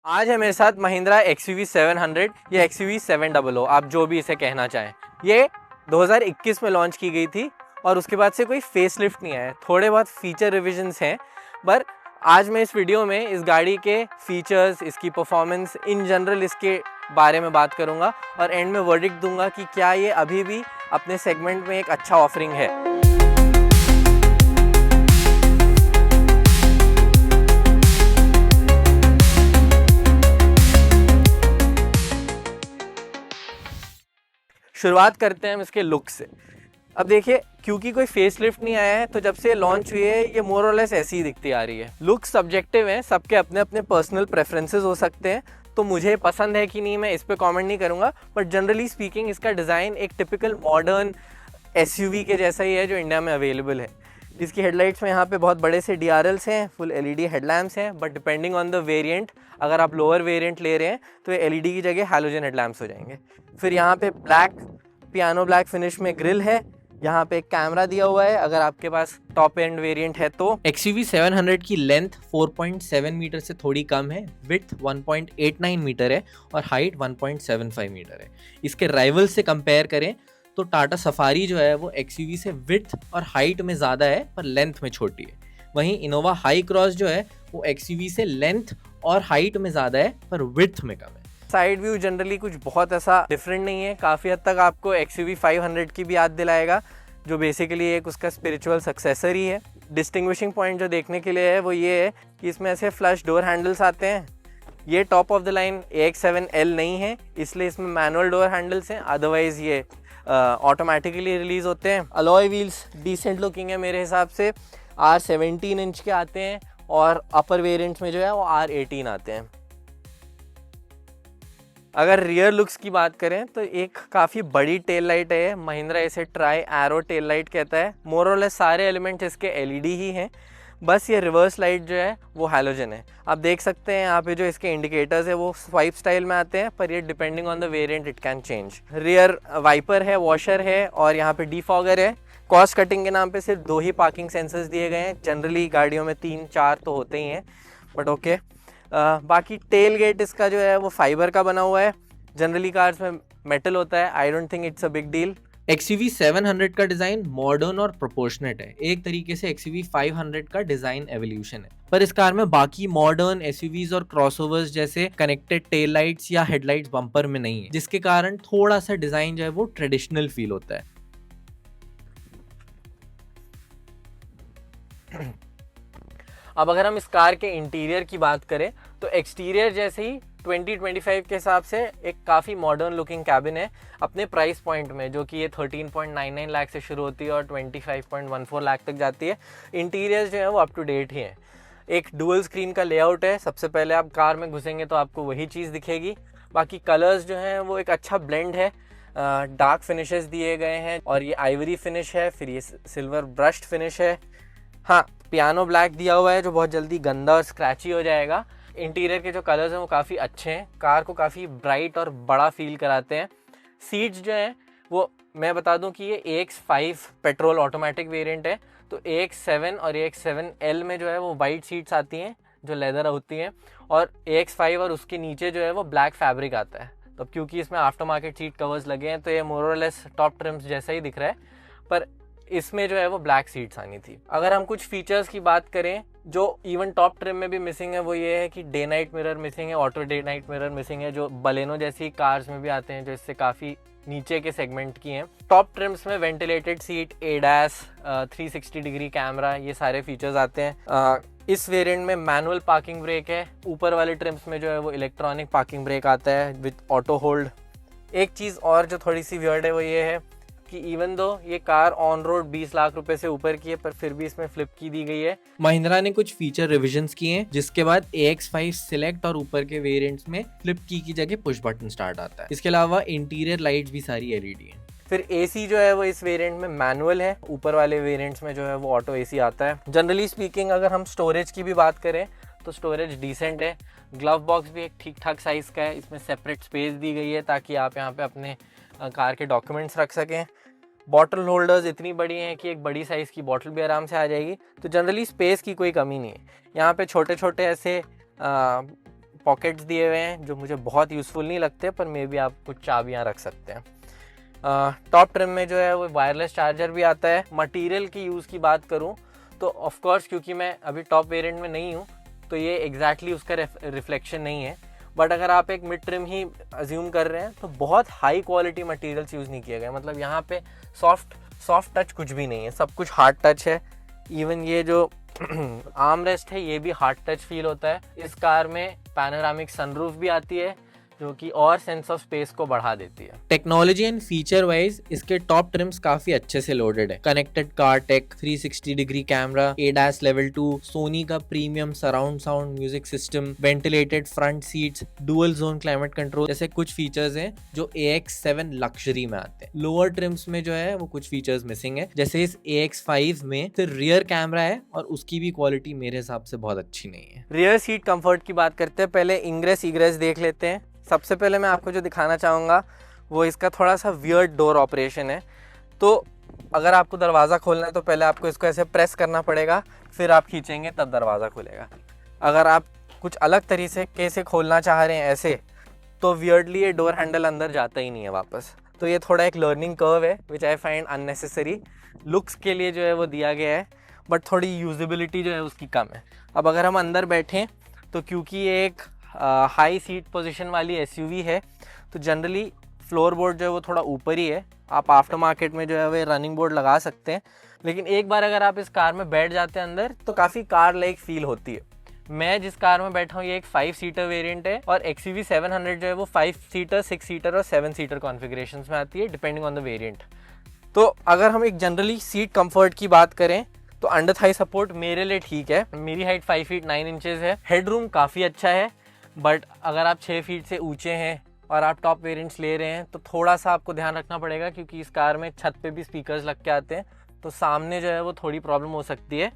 आज है मेरे साथ महिंद्रा XUV 700 या XUV 700, आप जो भी इसे कहना चाहें। ये 2021 में लॉन्च की गई थी और उसके बाद से कोई फेसलिफ्ट नहीं आया, थोड़े बहुत फीचर रिविजन्स हैं। पर आज मैं इस वीडियो में इस गाड़ी के फीचर्स, इसकी परफॉर्मेंस, इन जनरल इसके बारे में बात करूंगा और एंड में वर्डिक्ट दूंगा कि क्या ये अभी भी अपने सेगमेंट में एक अच्छा ऑफरिंग है। शुरुआत करते हैं हम इसके लुक से। अब देखिए, क्योंकि कोई फेसलिफ्ट नहीं आया है तो जब से लॉन्च हुई है ये मोर और लेस ऐसी ही दिखती आ रही है। लुक सब्जेक्टिव है, सबके अपने अपने पर्सनल प्रेफरेंसेस हो सकते हैं, तो मुझे पसंद है कि नहीं मैं इस पे कमेंट नहीं करूंगा। बट जनरली स्पीकिंग इसका डिज़ाइन एक टिपिकल मॉडर्न SUV के जैसा ही है जो इंडिया में अवेलेबल है। इसकी हेडलाइट्स में यहाँ पे बहुत बड़े से DRLs हैं, फुल LED हेडलैम्प्स हैं, but depending on the variant, अगर आप लोअर वेरिएंट ले रहे हैं तो ये LED की जगह हैलोजन हेडलैम्प्स हो जाएंगे। फिर यहाँ पे पियानो ब्लैक फिनिश में ग्रिल है, यहाँ पे एक कैमरा दिया हुआ है अगर आपके पास टॉप एंड वेरिएंट है तो। XUV 700 की लेंथ 4.7 मीटर से थोड़ी कम है, विड्थ 1.89 मीटर है और हाइट 1.75 मीटर है। इसके राइवल से कंपेयर करें तो टाटा सफारी जो है वो XUV से विड्थ और हाइट में ज़्यादा है पर लेंथ में छोटी है। वहीं इनोवा हाई क्रॉस जो है वो XUV से लेंथ और हाइट में ज़्यादा है पर विड्थ में कम है। साइड व्यू जनरली कुछ बहुत ऐसा डिफरेंट नहीं है, काफ़ी हद तक आपको XUV 500 की भी याद दिलाएगा, जो बेसिकली एक उसका स्पिरिचुअल सक्सेसर ही है। डिस्टिंग्विशिंग पॉइंट जो देखने के लिए है वो ये है कि इसमें ऐसे फ्लश डोर हैंडल्स आते हैं। ये top of the line AX7L नहीं है, इसलिए इसमें मैनुअल डोर हैंडल्स हैं, अदरवाइज ये ऑटोमेटिकली रिलीज होते हैं। अलॉय व्हील्स डिसेंट लुकिंग है मेरे हिसाब से, R17 इंच के आते हैं और अपर वेरिएंट्स में जो है वो R18 आते हैं। अगर रियर लुक्स की बात करें तो एक काफ़ी बड़ी टेल लाइट है, महिंद्रा इसे ट्राई एरो टेल लाइट कहता है। मोर और लेस सारे एलिमेंट्स इसके LED ही हैं, बस ये रिवर्स लाइट जो है वो हैलोजन है। आप देख सकते हैं यहाँ पे जो इसके इंडिकेटर्स है वो स्वाइप स्टाइल में आते हैं, पर ये depending on the variant it can change. Rear wiper है, वॉशर है और यहाँ पे डिफॉगर है। कॉस्ट कटिंग के नाम पे सिर्फ 2 ही पार्किंग सेंसर्स दिए गए हैं, जनरली गाड़ियों में 3-4 तो होते ही हैं, बट ओके। बाकी टेल गेट इसका जो है वो फाइबर का बना हुआ है, जनरली कार्स में मेटल होता है। I don't think it's a big deal. XUV 700 का डिजाइन मॉडर्न और प्रोपोर्शनेट है, एक तरीके से XUV 500 का डिजाइन एवोल्यूशन है। पर इस कार में बाकी मॉडर्न SUVs और क्रॉसओवर्स जैसे कनेक्टेड टेल लाइट्स या हेडलाइट्स बम्पर में नहीं है, जिसके कारण थोड़ा सा डिजाइन जो है वो ट्रेडिशनल फील होता है। अब अगर हम इस कार के इंटीरियर की बात करें तो एक्सटीरियर जैसे ही 2025 के हिसाब से एक काफ़ी मॉडर्न लुकिंग कैबिन है अपने प्राइस पॉइंट में, जो कि ये 13.99 लाख से शुरू होती है और 25.14 लाख तक जाती है। इंटीरियर जो है वो अप टू डेट ही है। एक डुअल स्क्रीन का लेआउट है, सबसे पहले आप कार में घुसेंगे तो आपको वही चीज़ दिखेगी। बाकी कलर्स जो हैं वो एक अच्छा ब्लेंड है, डार्क फिनिशेस दिए गए हैं और ये आइवरी फिनिश है, फिर ये सिल्वर ब्रश्ड फिनिश है। हाँ, पियानो ब्लैक दिया हुआ है जो बहुत जल्दी गंदा और स्क्रैची हो जाएगा। इंटीरियर के जो कलर्स हैं वो काफ़ी अच्छे हैं, कार को काफ़ी ब्राइट और बड़ा फील कराते हैं। सीट्स जो हैं वो मैं बता दूं कि ये AX5 पेट्रोल ऑटोमेटिक वेरिएंट है, तो AX7 और AX7L में जो है वो वाइट सीट्स आती हैं जो लेदर होती हैं, और AX5 और उसके नीचे जो है वो ब्लैक फैब्रिक आता है। तो क्योंकि इसमें आफ्टर मार्केट सीट कवर्स लगे हैं तो ये मोर और लेस टॉप ट्रिम्स जैसा ही दिख रहा है, पर इसमें जो है वो ब्लैक सीट्स आनी थी। अगर हम कुछ फीचर्स की बात करें जो इवन टॉप ट्रिम में भी मिसिंग है, वो ये है कि डे नाइट मिरर मिसिंग है, auto day night mirror missing है, जो बलेनो जैसी कार्स में भी आते हैं जो इससे काफ़ी नीचे के सेगमेंट की हैं। टॉप ट्रिम्स में ventilated seat, ADAS, 360 degree camera, ये सारे फीचर्स आते हैं। इस वेरिएंट में मैनुअल पार्किंग ब्रेक है, ऊपर वाले ट्रिम्स में जो है वो इलेक्ट्रॉनिक पार्किंग ब्रेक आता है विद ऑटो होल्ड। एक चीज़ और जो थोड़ी सी वियर्ड है वो ये है कि इवन दो ये कार ऑन रोड 20 लाख रुपए से ऊपर की है, पर फिर भी इसमें फ्लिप की दी गई है। महिंद्रा ने कुछ फीचर रिविजन्स किए हैं, जिसके बाद AX5 सिलेक्ट और ऊपर के वेरिएंट्स में फ्लिप की जगह पुश बटन स्टार्ट आता है। इसके अलावा इंटीरियर लाइट्स भी सारी LED हैं। फिर AC जो है वो इस वेरिएंट में मैनुअल है, ऊपर वाले वेरिएंट्स में जो है वो ऑटो AC आता है। जनरली स्पीकिंग अगर हम स्टोरेज की भी बात करें तो स्टोरेज डिसेंट है। ग्लव बॉक्स भी एक ठीक ठाक साइज का है, इसमें सेपरेट स्पेस दी गई है ताकि आप यहाँ पे अपने कार के डॉक्यूमेंट्स रख सकें। बॉटल होल्डर्स इतनी बड़ी हैं कि एक बड़ी साइज़ की बॉटल भी आराम से आ जाएगी, तो जनरली स्पेस की कोई कमी नहीं है। यहाँ पे छोटे छोटे ऐसे पॉकेट्स दिए हुए हैं जो मुझे बहुत यूज़फुल नहीं लगते, पर मे भी आप कुछ चाबियाँ रख सकते हैं। टॉप ट्रिम में जो है वो वायरलेस चार्जर भी आता है। मटेरियल की यूज़ की बात करूँ तो ऑफ कोर्स क्योंकि मैं अभी टॉप वेरिएंट में नहीं हूँ तो ये एग्जैक्टली उसका रिफ्लेक्शन नहीं है, बट अगर आप एक मिड ट्रिम ही अज्यूम कर रहे हैं तो बहुत हाई क्वालिटी मटेरियल्स यूज़ नहीं किए गए। मतलब यहाँ पे सॉफ्ट टच कुछ भी नहीं है, सब कुछ हार्ड टच है। इवन ये जो आर्म रेस्ट है ये भी हार्ड टच फील होता है। इस कार में पैनोरामिक सनरूफ भी आती है जो कि और सेंस ऑफ स्पेस को बढ़ा देती है। टेक्नोलॉजी एंड फीचर वाइज इसके टॉप ट्रिम्स काफी अच्छे से लोडेड है। Connected car tech, 360 degree camera, ADAS level 2, Sony का premium surround sound music system, ventilated front seats, dual zone climate control जैसे कुछ फीचर्स हैं जो AX7 लग्जरी में आते हैं। लोअर ट्रिम्स में जो है वो कुछ फीचर्स मिसिंग है, जैसे इस AX5 में सिर्फ रियर कैमरा है और उसकी भी क्वालिटी मेरे हिसाब से बहुत अच्छी नहीं है। रियर सीट कंफर्ट की बात करते हैं, पहले इंग्रेस इग्रेस देख लेते हैं। सबसे पहले मैं आपको जो दिखाना चाहूँगा वो इसका थोड़ा सा वियर्ड डोर ऑपरेशन है। तो अगर आपको दरवाज़ा खोलना है तो पहले आपको इसको ऐसे प्रेस करना पड़ेगा, फिर आप खींचेंगे तब दरवाज़ा खुलेगा। अगर आप कुछ अलग तरीके से खोलना चाह रहे हैं ऐसे, तो वियर्डली ये डोर हैंडल अंदर जाता ही नहीं है वापस। तो ये थोड़ा एक लर्निंग कर्व है विच आई फाइंड अननेसेसरी। लुक्स के लिए जो है वो दिया गया है, बट थोड़ी यूजेबिलिटी जो है उसकी कम है। अब अगर हम अंदर बैठें तो क्योंकि ये एक हाई सीट पोजीशन वाली SUV है तो जनरली फ्लोर बोर्ड जो है वो थोड़ा ऊपर ही है। आप आफ्टर मार्केट में जो है वो रनिंग बोर्ड लगा सकते हैं, लेकिन एक बार अगर आप इस कार में बैठ जाते हैं अंदर तो काफ़ी कार लाइक फील होती है। मैं जिस कार में बैठा हूँ ये एक 5 सीटर वेरिएंट है और XUV 700 जो है वो 5 सीटर, 6 सीटर और 7 सीटर कॉन्फ़िगरेशंस में आती है डिपेंडिंग ऑन द वेरिएंट। तो अगर हम एक जनरली सीट कंफर्ट की बात करें तो अंडर थाई सपोर्ट मेरे लिए ठीक है। मेरी हाइट 5 फीट 9 इंचेस है। हेडरूम काफ़ी अच्छा है, बट अगर आप 6 फीट से ऊंचे हैं और आप टॉप वेरिएंट्स ले रहे हैं तो थोड़ा सा आपको ध्यान रखना पड़ेगा, क्योंकि इस कार में छत पे भी स्पीकर्स लग के आते हैं तो सामने जो है वो थोड़ी प्रॉब्लम हो सकती है।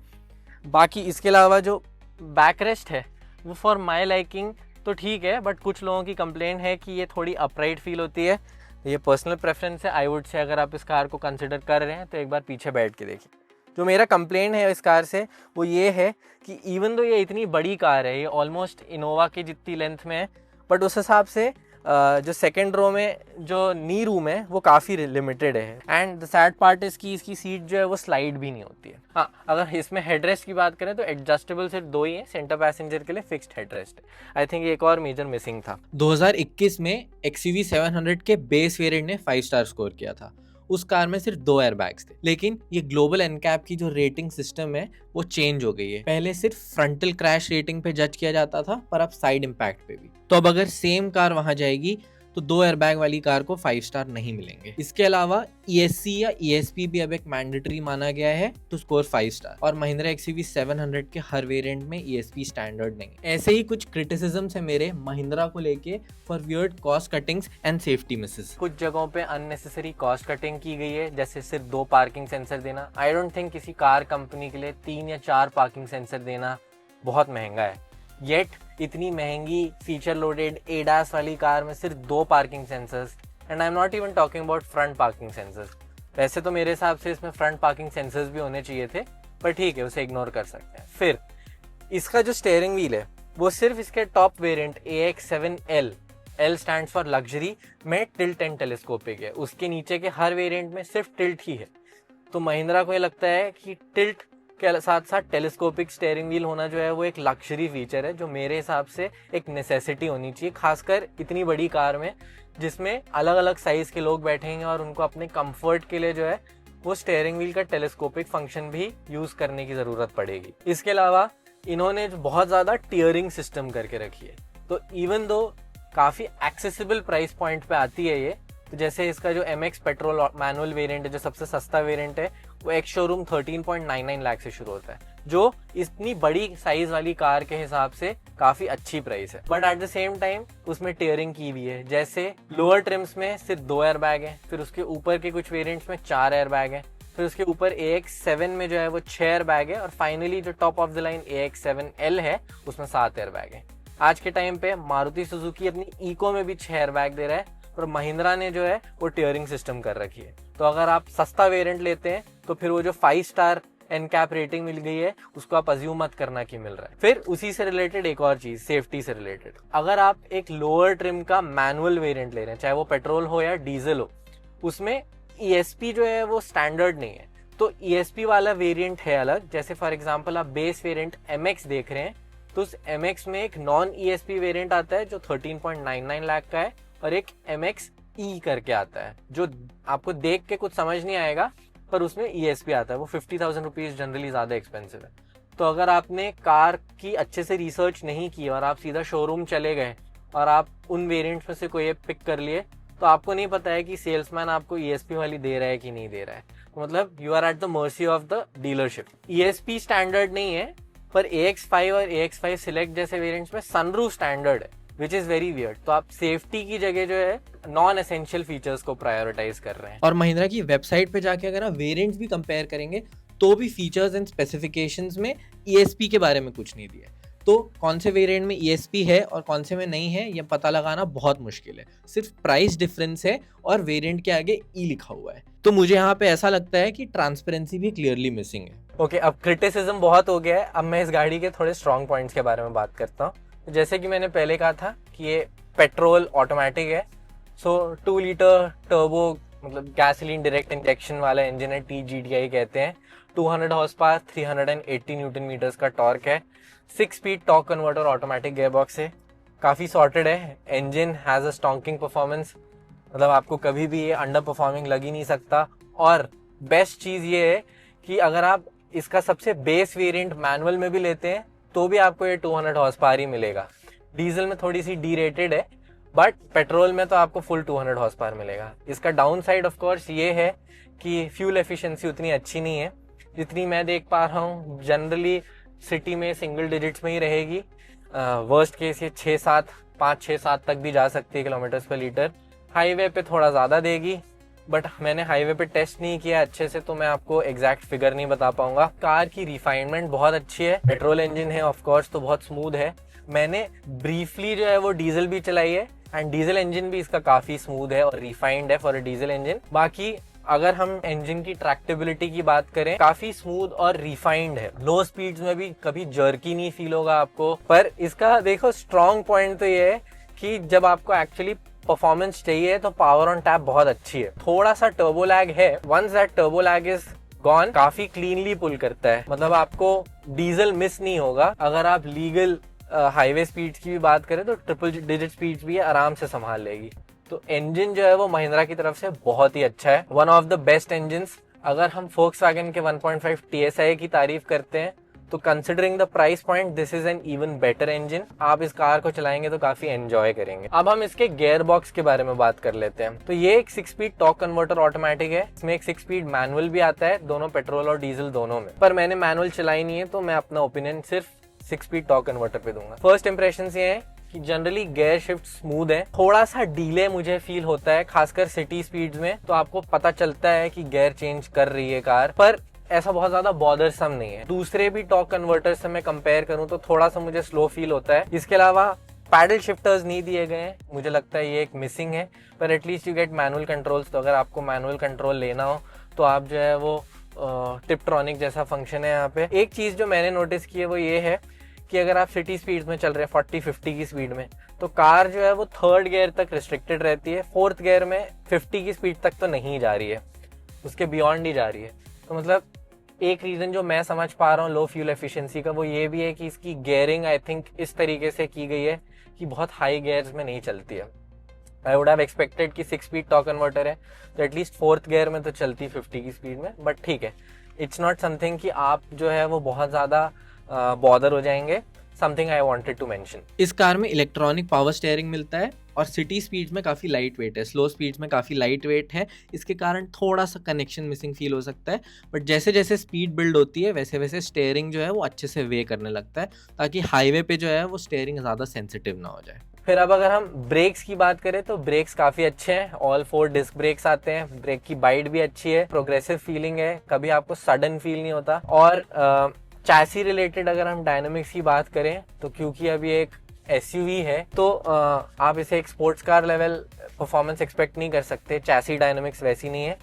बाकी इसके अलावा जो बैक रेस्ट है वो फॉर माई लाइकिंग तो ठीक है, बट कुछ लोगों की कंप्लेंट है कि ये थोड़ी अपराइट फील होती है। ये पर्सनल प्रेफरेंस है। आई वुड से अगर आप इस कार को कंसिडर कर रहे हैं तो एक बार पीछे बैठ के देखिए। जो मेरा कंप्लेंट है इस कार से वो ये है कि इवन दो ये इतनी बड़ी कार है, ये ऑलमोस्ट इनोवा की जितनी लेंथ में है, बट उस हिसाब से जो सेकेंड रो में जो नी रूम है वो काफ़ी लिमिटेड है। एंड द सैड पार्ट इसकी सीट जो है वो स्लाइड भी नहीं होती है। हाँ, अगर इसमें हेडरेस्ट की बात करें तो एडजस्टेबल सिर्फ 2 ही है। सेंटर पैसेंजर के लिए फिक्स्ड हेडरेस्ट है। आई थिंक एक और मेजर मिसिंग था। 2021 में XUV 700 के बेस वेरिएंट ने 5 स्टार स्कोर किया था। उस कार में सिर्फ 2 एयरबैग्स थे, लेकिन ये ग्लोबल एनकैप की जो रेटिंग सिस्टम है वो चेंज हो गई है। पहले सिर्फ फ्रंटल क्रैश रेटिंग पे जज किया जाता था, पर अब साइड इम्पैक्ट पे भी। तो अब अगर सेम कार वहां जाएगी तो 2 एयरबैग वाली कार को 5 स्टार नहीं मिलेंगे। इसके अलावा ESC या ESP भी अब एक मैंडेटरी माना गया है तो स्कोर 5 स्टार। और महिंद्रा XUV 700 के हर वेरिएंट में ESP स्टैंडर्ड नहीं है। ऐसे ही कुछ क्रिटिसिज्म्स है मेरे महिंद्रा को लेके for weird cost cuttings and safety Mrs. कुछ जगहों पे अननेसेसरी कॉस्ट कटिंग की गई है, जैसे सिर्फ 2 पार्किंग सेंसर देना। आई डोंट थिंक किसी कार कंपनी के लिए 3 या 4 पार्किंग सेंसर देना बहुत महंगा है। येट इतनी महंगी फीचर लोडेड ADAS वाली कार में सिर्फ 2 parking sensors, and I am not even talking about front parking sensors. वैसे तो मेरे हिसाब से इसमें फ्रंट पार्किंग सेंसर्स भी होने चाहिए थे, पर ठीक है, उसे इग्नोर कर सकते हैं। फिर इसका जो स्टीयरिंग व्हील है वो सिर्फ इसके top variant AX7L, L stands for luxury, में टिल्ट एंड टेलीस्कोपिक है। उसके नीचे के हर वेरिएंट में सिर्फ टिल्ट ही है। तो महिंद्रा को ये लगता है कि टिल्ट के साथ साथ टेलीस्कोपिक स्टीयरिंग व्हील होना जो है वो एक लग्जरी फीचर है, जो मेरे हिसाब से एक नेसेसिटी होनी चाहिए, खासकर इतनी बड़ी कार में जिसमें अलग अलग साइज के लोग बैठेंगे और उनको अपने कंफर्ट के लिए जो है वो स्टीयरिंग व्हील का टेलीस्कोपिक फंक्शन भी यूज करने की जरूरत पड़ेगी। इसके अलावा इन्होंने बहुत ज्यादा टियरिंग सिस्टम करके रखी है, तो इवन दो काफी एक्सेसिबल प्राइस पॉइंट पे आती है ये, तो जैसे इसका जो MX पेट्रोल मैनुअल वेरिएंट है, जो सबसे सस्ता वेरिएंट है, वो एक्स शोरूम 13.99 लाख से शुरू होता है, जो इतनी बड़ी साइज वाली कार के हिसाब से काफी अच्छी प्राइस है। But at the same time उसमें टियरिंग की भी है, जैसे लोअर ट्रिम्स में सिर्फ 2 एयरबैग है, फिर उसके ऊपर के कुछ वेरिएंट्स में 4 एयरबैग है, फिर उसके ऊपर AX7 में जो है वो 6 एयरबैग है, और फाइनली जो top of the line AX7L है उसमें 7 एयरबैग है। आज के टाइम पे मारुति सुजुकी अपनी इको में भी 6 एयरबैग दे रहा है, और महिंद्रा ने जो है वो टियरिंग सिस्टम कर रखी है। तो अगर आप सस्ता वेरिएंट लेते हैं तो फिर वो जो 5 स्टार एनकैप रेटिंग मिल गई है, उसको आप अज्यूम मत करना कि मिल रहा है। फिर उसी से रिलेटेड एक और चीज, सेफ्टी से रिलेटेड, अगर आप एक लोअर ट्रिम का मैनुअल वेरिएंट ले रहे हैं, चाहे वो पेट्रोल हो या डीजल हो, उसमें ESP जो है वो स्टैंडर्ड नहीं है। तो ESP वाला वेरिएंट है अलग। जैसे फॉर एग्जांपल आप बेस वेरिएंट MX देख रहे हैं, तो उस MX में एक नॉन ESP वेरिएंट आता है जो 13.99 लाख का है, और एक MX E करके आता है जो आपको देख के कुछ समझ नहीं आएगा, पर उसमें ESP आता है। वो 50,000 रुपीज जनरली ज्यादा एक्सपेंसिव है। तो अगर आपने कार की अच्छे से रिसर्च नहीं की और आप सीधा शोरूम चले गए और आप उन वेरिएंट्स में से कोई एक पिक कर लिए, तो आपको नहीं पता है कि सेल्समैन आपको ESP वाली दे रहा है कि नहीं दे रहा है। तो मतलब you are at the mercy of the dealership. ESP standard नहीं है, पर AX5 और AX5 सिलेक्ट जैसे वेरिएंट्स में सनरूफ स्टैंडर्ड है, विच इज वेरी वियर्ड। तो आप सेफ्टी की जगह जो है नॉन एसेंशियल फीचर्स को प्रायोरिटाइज कर रहे हैं। और महिंद्रा की वेबसाइट पे जाके अगर आप वेरिएंट्स भी कंपेयर करेंगे तो भी फीचर्स एंड स्पेसिफिकेशंस में ESP के बारे में कुछ नहीं दिया। तो कौन से वेरिएंट में ESP है और कौन से में नहीं है, यह पता लगाना बहुत मुश्किल है। सिर्फ प्राइस डिफरेंस है और वेरिएंट के आगे E लिखा हुआ है। तो मुझे यहाँ पे ऐसा लगता है कि ट्रांसपेरेंसी भी क्लियरली मिसिंग है। ओके, अब क्रिटिसिज्म बहुत हो गया है। अब मैं इस गाड़ी के थोड़े स्ट्रॉन्ग पॉइंट्स के बारे में बात करता हूँ। जैसे कि मैंने पहले कहा था कि ये पेट्रोल ऑटोमेटिक है, सो 2 लीटर टर्बो मतलब गैसोलीन डायरेक्ट इंजेक्शन वाला इंजन है, TGDI कहते हैं। 200 हॉर्स पावर, 380 न्यूटन मीटर्स का टॉर्क है, 6 speed torque converter automatic gearbox है, काफ़ी सॉर्टेड है। इंजन हैज़ अ स्टॉन्किंग परफॉर्मेंस, मतलब आपको कभी भी ये अंडर परफॉर्मिंग लग ही नहीं सकता। और बेस्ट चीज़ ये है कि अगर आप इसका सबसे बेस वेरिएंट मैनुअल में भी लेते हैं तो भी आपको ये 200 हॉर्स पावर ही मिलेगा। डीजल में थोड़ी सी डी रेटेड है, बट पेट्रोल में तो आपको फुल 200 हॉर्स पावर मिलेगा। इसका डाउन साइड ऑफ कोर्स ये है कि फ्यूल एफिशिएंसी उतनी अच्छी नहीं है जितनी मैं देख पा रहा हूँ। जनरली सिटी में सिंगल डिजिट्स में ही रहेगी। वर्स्ट केस ये 5-6-7 तक भी जा सकती है किलोमीटर्स पर लीटर। हाईवे पे थोड़ा ज़्यादा देगी, बट मैंने हाईवे पे टेस्ट नहीं किया अच्छे से, तो मैं आपको एग्जैक्ट फिगर नहीं बता पाऊंगा। कार की रिफाइनमेंट बहुत अच्छी है, पेट्रोल इंजन है ऑफ कोर्स, तो बहुत स्मूथ है। मैंने ब्रीफली जो है वो डीजल भी चलाई है, एंड डीजल इंजन भी इसका काफ़ी स्मूथ है और रिफाइंड है फॉर अ डीजल इंजन। बाकी अगर हम इंजन की ट्रैक्टेबिलिटी की बात करें, काफी स्मूथ और रिफाइंड है। लो स्पीड्स में भी कभी जर्की नहीं फील होगा आपको। पर इसका देखो स्ट्रॉन्ग पॉइंट तो ये है कि जब आपको एक्चुअली परफॉर्मेंस चाहिए तो पावर ऑन टैप बहुत अच्छी है। थोड़ा सा टर्बो लैग है, once that turbo lag is gone काफी क्लीनली पुल करता है, मतलब आपको डीजल मिस नहीं होगा। अगर आप लीगल हाईवे स्पीड्स की भी बात करें तो ट्रिपल डिजिट स्पीड्स भी आराम से संभाल लेगी। तो इंजन जो है वो महिंद्रा की तरफ से बहुत ही अच्छा है, one of the best engines. अगर हम Volkswagen के 1.5 TSI की तारीफ करते हैं तो considering the price point this is an even better engine. आप इस कार को चलाएंगे तो काफी एंजॉय करेंगे। अब हम इसके गियर बॉक्स के बारे में बात कर लेते हैं। तो ये एक 6 स्पीड टॉर्क कन्वर्टर ऑटोमेटिक है, इसमें एक 6 स्पीड मैनुअल भी आता है, दोनों पेट्रोल और डीजल दोनों में। पर मैंने मैनुअल चलाई नहीं है तो मैं अपना ओपिनियन सिर्फ 6 स्पीड टॉर्क कन्वर्टर पे दूंगा। फर्स्ट इंप्रेशन ये है कि जनरली गियर शिफ्ट स्मूथ है, थोड़ा सा डीले मुझे फील होता है, खासकर सिटी स्पीड्स में तो आपको पता चलता है कि गियर चेंज कर रही है कार, पर ऐसा बहुत ज्यादा बॉदरसम नहीं है। दूसरे भी टॉर्क कन्वर्टर से मैं कंपेयर करूं तो थोड़ा सा मुझे स्लो फील होता है। इसके अलावा पैडल शिफ्टर्स नहीं दिए गए हैं, मुझे लगता है ये एक मिसिंग है, पर at least you get manual controls. तो अगर आपको मैनुअल कंट्रोल लेना हो तो आप जो है वो टिपट्रॉनिक जैसा फंक्शन है यहाँ पे। एक चीज जो मैंने नोटिस की है वो ये है कि अगर आप सिटी स्पीड में चल रहे हैं 40-50 की स्पीड में, तो कार जो है वो 3rd गियर तक रिस्ट्रिक्टेड रहती है, 4th गियर में 50 की स्पीड तक तो नहीं जा रही है, उसके बियॉन्ड ही जा रही है। तो मतलब एक रीजन जो मैं समझ पा रहा हूँ लो फ्यूल एफिशिएंसी का वो ये भी है कि इसकी गियरिंग आई थिंक इस तरीके से की गई है कि बहुत हाई गियर्स में नहीं चलती है। आई वुड हैव एक्सपेक्टेड कि 6 स्पीड टॉर्क कन्वर्टर है तो एटलीस्ट 4th गियर में तो चलती 50 की स्पीड में, बट ठीक है, इट्स नॉट समथिंग कि आप जो है वो बहुत ज़्यादा बॉदर हो जाएंगे। Something I wanted to mention, इस कार में इलेक्ट्रॉनिक पावर स्टीयरिंग मिलता है और सिटी स्पीड्स में काफ़ी लाइट वेट है, स्लो स्पीड्स में काफ़ी लाइट वेट है। इसके कारण थोड़ा सा कनेक्शन मिसिंग फील हो सकता है, बट जैसे जैसे स्पीड बिल्ड होती है वैसे वैसे स्टीयरिंग जो है वो अच्छे से वे करने लगता है, ताकि हाईवे पे जो है वो स्टीयरिंग ज़्यादा सेंसिटिव ना हो जाए। फिर अब अगर हम ब्रेक्स की बात करें तो ब्रेक्स काफ़ी अच्छे हैं, ऑल 4 डिस्क ब्रेक्स आते हैं, ब्रेक की बाइट भी अच्छी है, प्रोग्रेसिव फीलिंग है, कभी आपको सडन फील नहीं होता। और चैसी रिलेटेड अगर हम डायनामिक्स की बात करें तो क्योंकि अभी एक SUV है तो आप इसे एक sports car level performance expect नहीं कर सकते, चैसी डायनामिक्स वैसी नहीं है।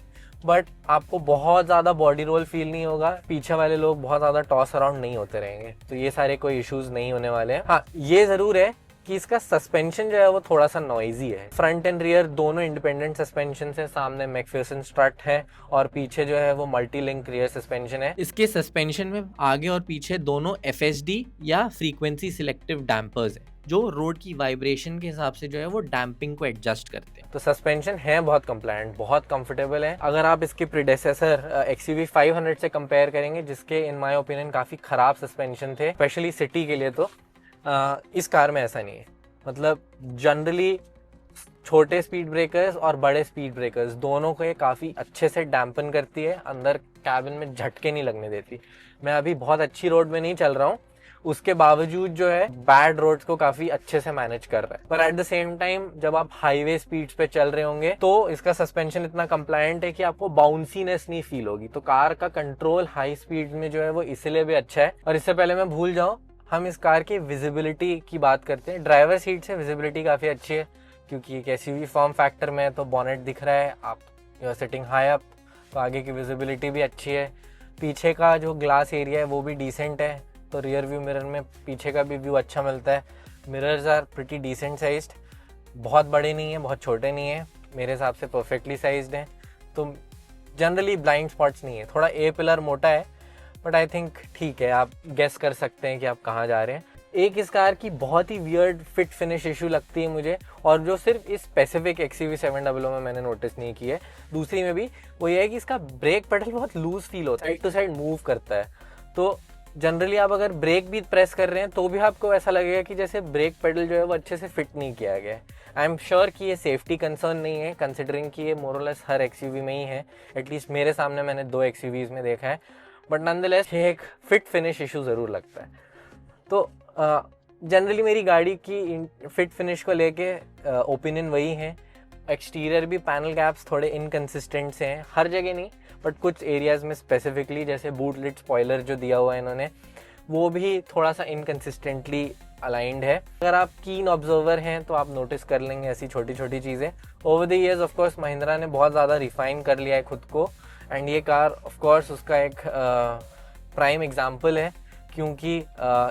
बट आपको बहुत ज़्यादा बॉडी रोल फील नहीं होगा, पीछे वाले लोग बहुत ज़्यादा टॉस अराउंड नहीं होते रहेंगे, तो ये सारे कोई इश्यूज नहीं होने वाले हैं। हाँ, ये ज़रूर है कि इसका सस्पेंशन जो है वो थोड़ा सा नॉइजी है। फ्रंट एंड रियर दोनों इंडिपेंडेंट सस्पेंशन है, सामने मैकफिसन स्ट्रट है और पीछे जो है वो मल्टी लिंक रियर सस्पेंशन है। इसके सस्पेंशन में आगे और पीछे दोनों FSD या फ्रीक्वेंसी सिलेक्टिव डैम्पर्स हैं, जो रोड की वाइब्रेशन के हिसाब से जो है वो डैम्पिंग को एडजस्ट करते हैं। तो सस्पेंशन है बहुत कंप्लायंट, बहुत कंफर्टेबल है। अगर आप इसके प्रीडेसेसर XUV 500 से कंपेयर करेंगे, जिसके इन माय ओपिनियन काफ़ी ख़राब सस्पेंशन थे स्पेशली सिटी के लिए, तो इस कार में ऐसा नहीं है। मतलब जनरली छोटे स्पीड ब्रेकर्स और बड़े स्पीड ब्रेकर्स दोनों को ये काफ़ी अच्छे से डैम्पन करती है, अंदर कैबिन में झटके नहीं लगने देती। मैं अभी बहुत अच्छी रोड में नहीं चल रहा हूँ, उसके बावजूद जो है बैड रोड्स को काफ़ी अच्छे से मैनेज कर रहा है। पर एट द सेम टाइम जब आप हाईवे स्पीड्स पे चल रहे होंगे तो इसका सस्पेंशन इतना कंप्लायंट है कि आपको बाउंसीनेस नहीं फील होगी। तो कार का कंट्रोल हाई स्पीड में जो है वो इसलिए भी अच्छा है। और इससे पहले मैं भूल जाऊँ, हम इस कार की विजिबिलिटी की बात करते हैं। ड्राइवर सीट से विजिबिलिटी काफ़ी अच्छी है, क्योंकि एक SUV फॉर्म फैक्टर में तो बॉनेट दिख रहा है, आप you are sitting high up, तो आगे की विजिबिलिटी भी अच्छी है। पीछे का जो ग्लास एरिया है वो भी डिसेंट है, तो रियर व्यू मिरर में पीछे का भी व्यू अच्छा मिलता है। Mirrors are pretty decent sized, बहुत बड़े नहीं है, बहुत छोटे नहीं है, मेरे हिसाब से परफेक्टली साइज्ड हैं। तो जनरली ब्लाइंड स्पॉट्स नहीं है। थोड़ा ए पिलर मोटा है, बट आई थिंक ठीक है, आप गेस कर सकते हैं कि आप कहाँ जा रहे हैं। एक इस कार की बहुत ही वियर्ड फिट फिनिश इशू लगती है मुझे, और जो सिर्फ इस स्पेसिफिक XUV 700 में मैंने नोटिस नहीं की है, दूसरी में भी, वो ये है कि इसका ब्रेक पेडल बहुत लूज फील होता है, साइड टू साइड मूव करता है। तो जनरली आप अगर ब्रेक भी प्रेस कर रहे हैं तो भी आपको ऐसा लगेगा कि जैसे ब्रेक पेडल जो है वो अच्छे से फिट नहीं किया गया है। आई एम श्योर कि ये सेफ्टी कंसर्न नहीं है, कंसिडरिंग कि ये मोरलेस हर XUV में ही है, एटलीस्ट मेरे सामने मैंने 2 XUVs में देखा है, बट नॉनदलेस ये एक फिट फिनिश इशू ज़रूर लगता है। तो जनरली मेरी गाड़ी की फिट फिनिश को लेके ओपिनियन वही है। एक्सटीरियर भी पैनल गैप्स थोड़े इनकन्सिस्टेंट से हैं, हर जगह नहीं, बट कुछ एरियाज़ में स्पेसिफिकली, जैसे बूट लिड स्पॉइलर जो दिया हुआ है इन्होंने, वो भी थोड़ा सा इनकन्सिस्टेंटली अलाइंड है। अगर आप कीन ऑब्जर्वर हैं तो आप नोटिस कर लेंगे ऐसी छोटी छोटी चीज़ें। Over the years of course Mahindra ने बहुत ज़्यादा रिफाइन कर लिया है खुद को, एंड ये कार ऑफ कोर्स उसका एक प्राइम एग्जांपल है, क्योंकि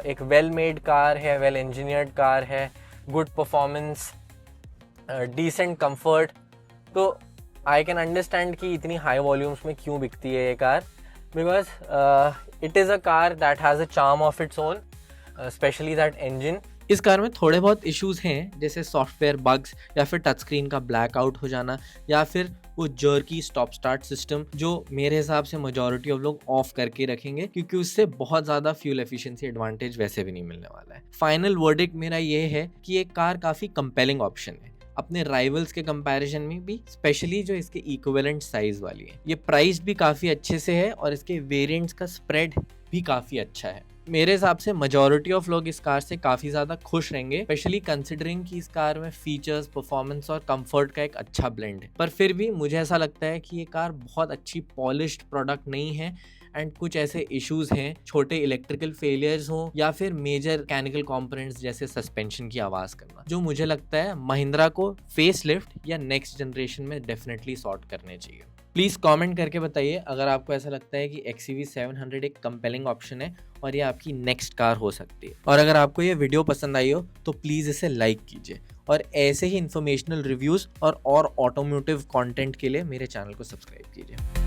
एक वेल मेड कार है, वेल इंजीनियर्ड कार है, गुड परफॉर्मेंस, डिसेंट कंफर्ट। तो आई कैन अंडरस्टैंड कि इतनी हाई वॉल्यूम्स में क्यों बिकती है ये car, because it is a car that has a charm of its own, specially that engine. इस कार में थोड़े बहुत इश्यूज हैं, जैसे सॉफ्टवेयर बग्स या फिर टच स्क्रीन का ब्लैकआउट हो जाना, या फिर वो जर्की स्टॉप स्टार्ट सिस्टम, जो मेरे हिसाब से मेजॉरिटी ऑफ लोग ऑफ करके रखेंगे, क्योंकि उससे बहुत ज़्यादा फ्यूल एफिशिएंसी एडवांटेज वैसे भी नहीं मिलने वाला है। फाइनल वर्डिक्ट मेरा ये है कि ये कार काफ़ी कंपेलिंग ऑप्शन है अपने राइवल्स के कंपैरिजन में भी, स्पेशली जो इसके इक्विवेलेंट साइज वाली है। ये प्राइस भी काफ़ी अच्छे से है और इसके वेरिएंट्स का स्प्रेड भी काफ़ी अच्छा है। मेरे हिसाब से मेजॉरिटी ऑफ लोग इस कार से काफ़ी ज़्यादा खुश रहेंगे, स्पेशली कंसिडरिंग कि इस कार में फीचर्स, परफॉर्मेंस और कंफर्ट का एक अच्छा ब्लेंड है। पर फिर भी मुझे ऐसा लगता है कि ये कार बहुत अच्छी पॉलिश्ड प्रोडक्ट नहीं है, एंड कुछ ऐसे इश्यूज हैं, छोटे इलेक्ट्रिकल फेलियर्स हो या फिर मेजर मैकेनिकल कंपोनेंट्स जैसे सस्पेंशन की आवाज़ करना, जो मुझे लगता है महिंद्रा को फेस लिफ्ट या नेक्स्ट जनरेशन में डेफिनेटली सॉर्ट करने चाहिए। प्लीज़ कमेंट करके बताइए अगर आपको ऐसा लगता है कि XUV 700 एक कंपेलिंग ऑप्शन है और ये आपकी नेक्स्ट कार हो सकती है। और अगर आपको ये वीडियो पसंद आई हो तो प्लीज़ इसे लाइक कीजिए, और ऐसे ही इंफॉर्मेशनल रिव्यूज़ और ऑटोमोटिव कंटेंट के लिए मेरे चैनल को सब्सक्राइब कीजिए।